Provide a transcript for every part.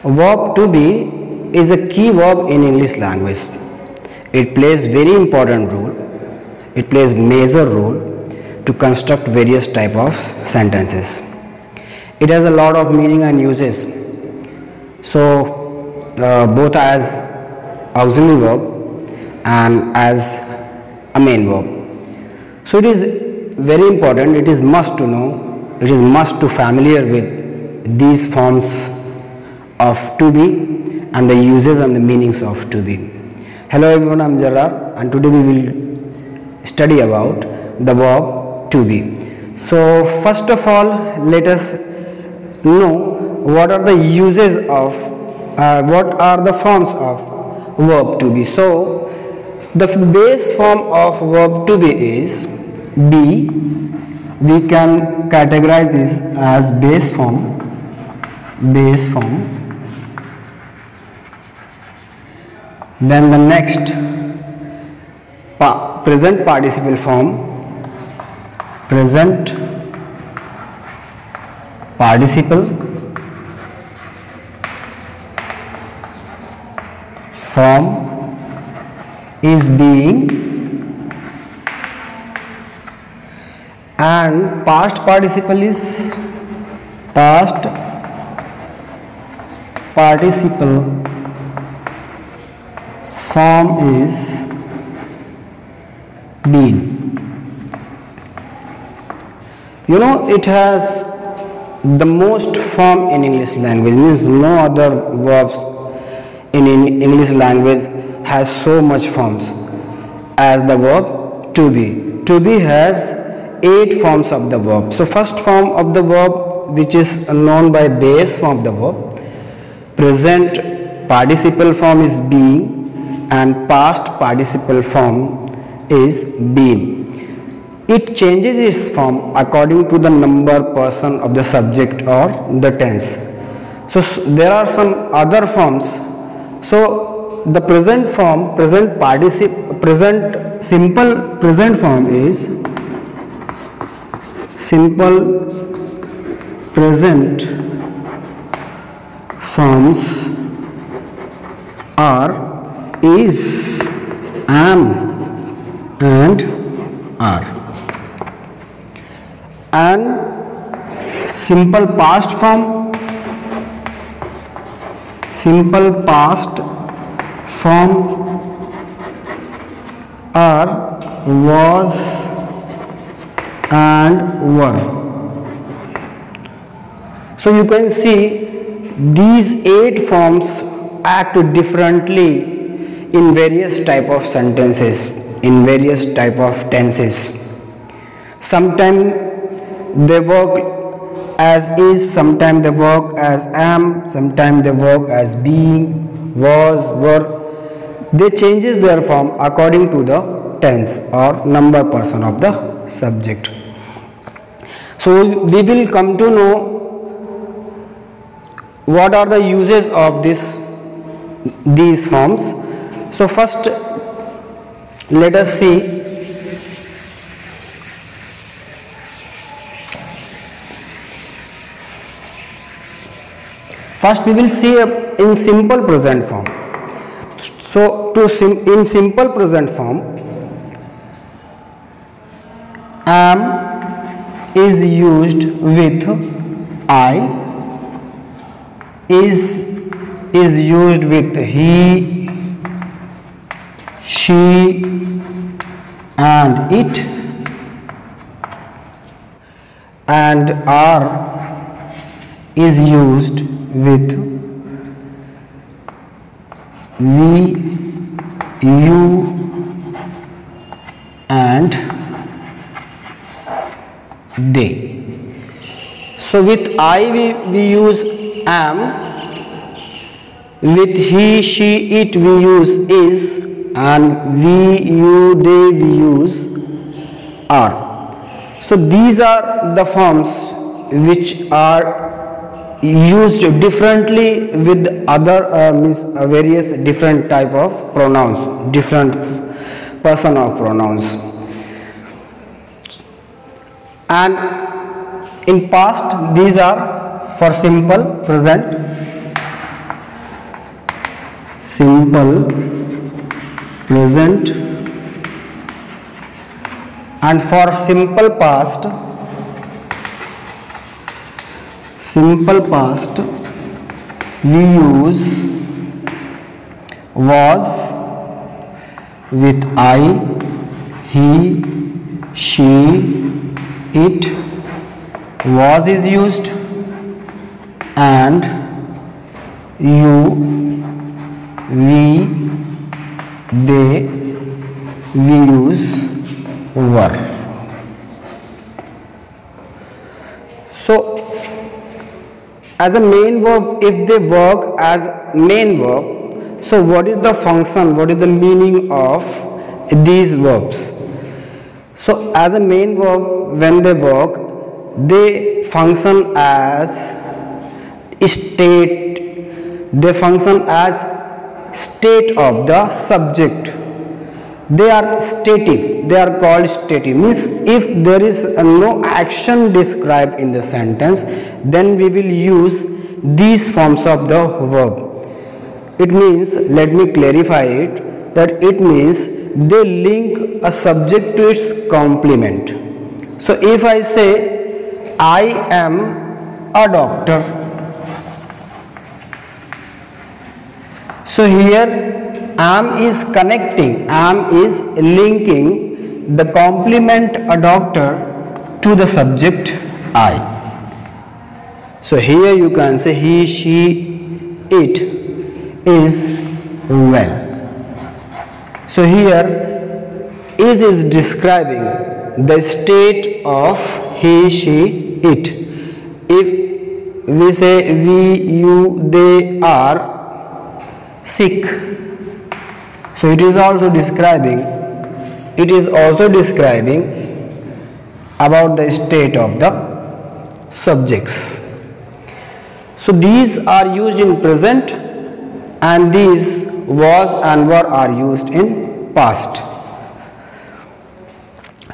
Verb to be is a key verb in English language. It plays very important role. It plays major role to construct various type of sentences. It has a lot of meaning and uses. So both as auxiliary verb and as a main verb. So it is very important. It is must to know. It is must to familiar with these forms of to be and the uses and the meanings of to be. Hello everyone, I am Jarrar and today we will study about the verb to be. So first of all, let us know what are the uses of what are the forms of verb to be. So the base form of verb to be is be. We can categorize this as base form. Then the next present participle form. Present participle form is being, and past participle is past participle form is been. You know, it has the most form in English language, means no other verbs in English language has so much forms as the verb to be. To be has 8 forms of the verb. So first form of the verb, which is known by base form of the verb, present participle form is being and past participle form is been. It changes its form according to the number, person of the subject or the tense. So there are some other forms. So the present form, present simple present form is simple present forms are is, am and are. And simple past form, are was and were. So you can see these 8 forms act differently in various type of sentences, in various type of tenses. Sometimes they work as is, sometimes they work as am, sometimes they work as being, was, were. They changes their form according to the tense or number, person of the subject. So we will come to know what are the uses of these forms. So first let us see first we will see in simple present form. So in simple present form, am is used with I, is used with he, she and it, and are is used with we, you and they. So with I we use am, with he, she, it we use is, and we, you, they we use are. So these are the forms which are used differently with other various different type of pronouns, different personal pronouns. And in past these are for simple present simple present, and for simple past we use was with I, he, she, it. Was is used, and you, we, they, we use were. So as a main verb, if they work as main verb, so what is the function, what is the meaning of these verbs? So as a main verb, when they work, they function as state, they function as state of the subject. They are stative, they are called stative, means if there is no action described in the sentence, then we will use these forms of the verb. It means, let me clarify it, that it means they link a subject to its complement. So if I say I am a doctor, so here am is connecting, am is linking the complement a doctor to the subject I. So here you can say he, she, it is well. So here is describing the state of he, she, it. If we say we, you, they are sick, so it is also describing about the state of the subjects. So these are used in present, and these was and were are used in past.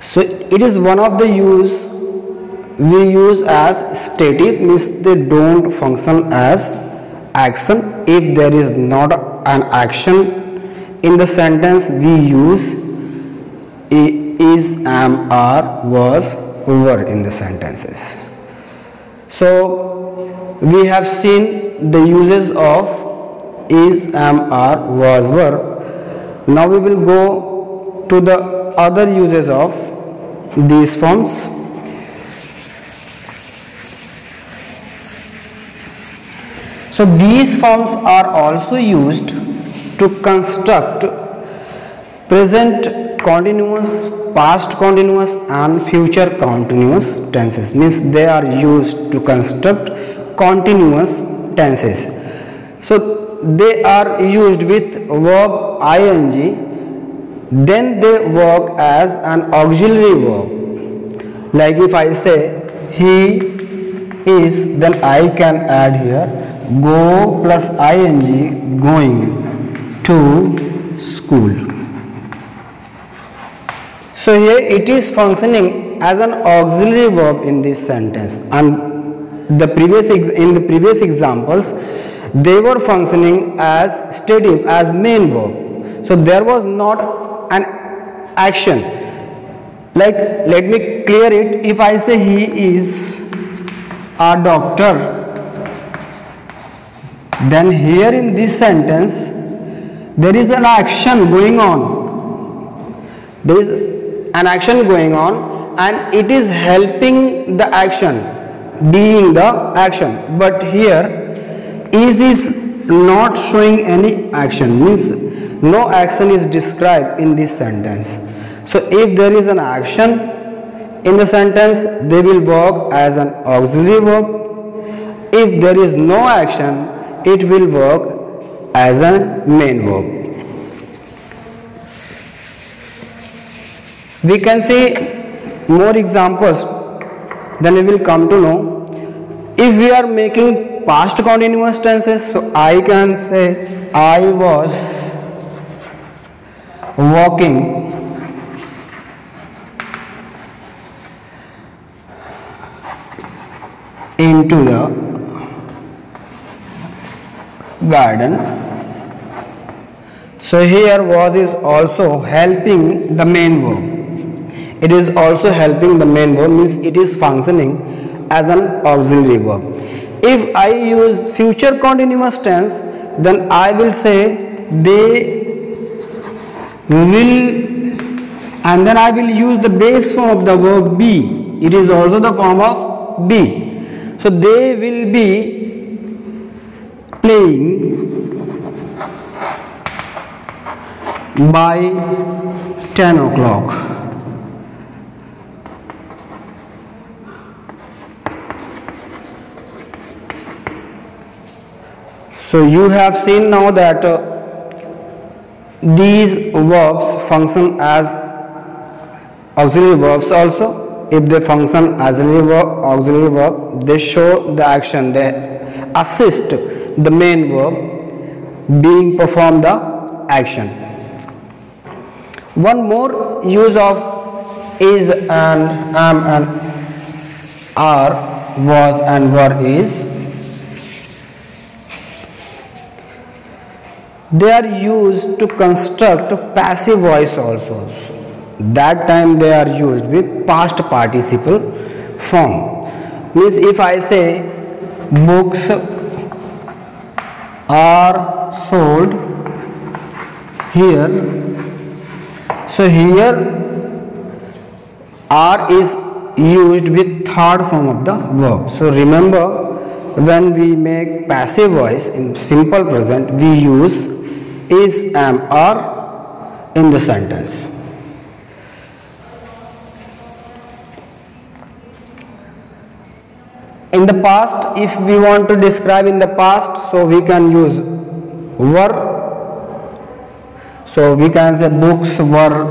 So it is one of the use we use as stative, means they don't function as action. If there is not an action in the sentence, we use is, am, are, was, were in the sentences. So we have seen the uses of is, am, are, was, were. Now we will go to the other uses of these forms. So these forms are also used to construct present continuous, past continuous and future continuous tenses, means they are used to construct continuous tenses. So they are used with verb ing, then they work as an auxiliary verb. Like if I say he is, then I can add here go plus ing, going to school. So here it is functioning as an auxiliary verb in this sentence, and in the previous examples they were functioning as stative, as main verb. So there was not an action. Like, let me clear it. If I say he is a doctor, then here in this sentence there is an action going on. There is an action going on, and it is helping the action, being the action. But here is not showing any action, means no action is described in this sentence. So if there is an action in the sentence, they will work as an auxiliary verb. If there is no action, it will work as a main verb. We can see more examples, then we will come to know. If we are making past continuous tenses, so I can say I was walking into the garden So here was is also helping the main verb. It is also helping the main verb, means it is functioning as an auxiliary verb. If I use future continuous tense, then I will say they will, and then I will use the base form of the verb be. It is also the form of be. So they will be playing by 10 o'clock. So you have seen now that these verbs function as auxiliary verbs also. If they function as auxiliary verb, they show the action, they assist the main verb being perform the action. One more use of is and am and are, was and were is. They are used to construct passive voice also. That time they are used with past participle form. Means if I say books are sold here, so here are is used with third form of the verb. So remember, when we make passive voice in simple present, we use is, am, are in the sentence. In the past, if we want to describe in the past, so we can use were. So we can say books were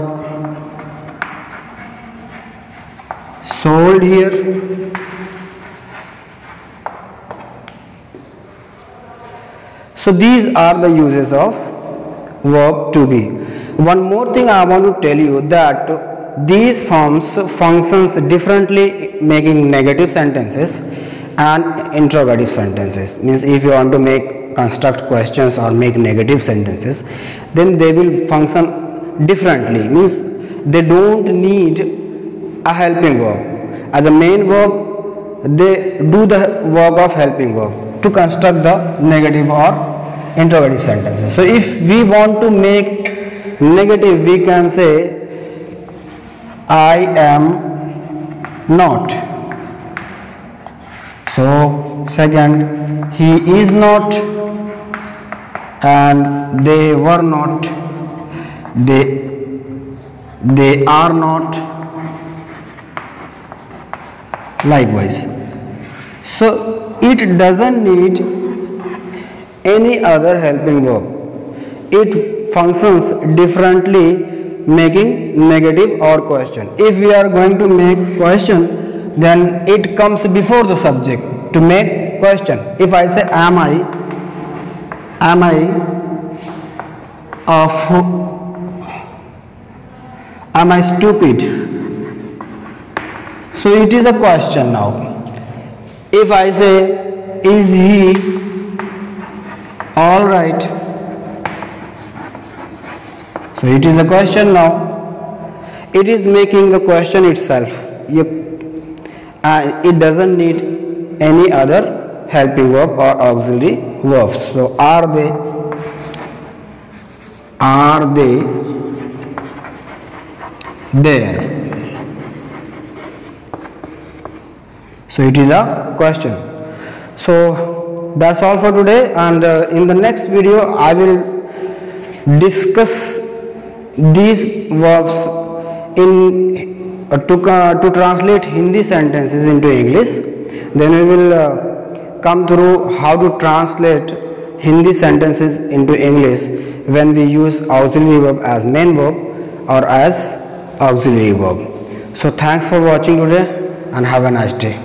sold here. So these are the uses of verb to be. One more thing I want to tell you, that these forms functions differently, making negative sentences and interrogative sentences. Means if you want to make construct questions or make negative sentences, then they will function differently. Means they don't need a helping verb. As a main verb, they do the work of helping verb to construct the negative or interrogative sentences. So if we want to make negative, we can say I am not. So second, he is not, and they were not, they are not, likewise. So it doesn't need any other helping verb. It functions differently, making negative or question. If we are going to make question, then it comes before the subject to make question. If I say am I stupid? So it is a question now. If I say is he all right? So it is a question now. It is making the question itself. It doesn't need any other helping verb or auxiliary verbs. So are they there? So it is a question. So that's all for today, and in the next video I will discuss these verbs in to translate Hindi sentences into English. Then we will come through how to translate Hindi sentences into English when we use auxiliary verb as main verb or as auxiliary verb. So thanks for watching today and have a nice day.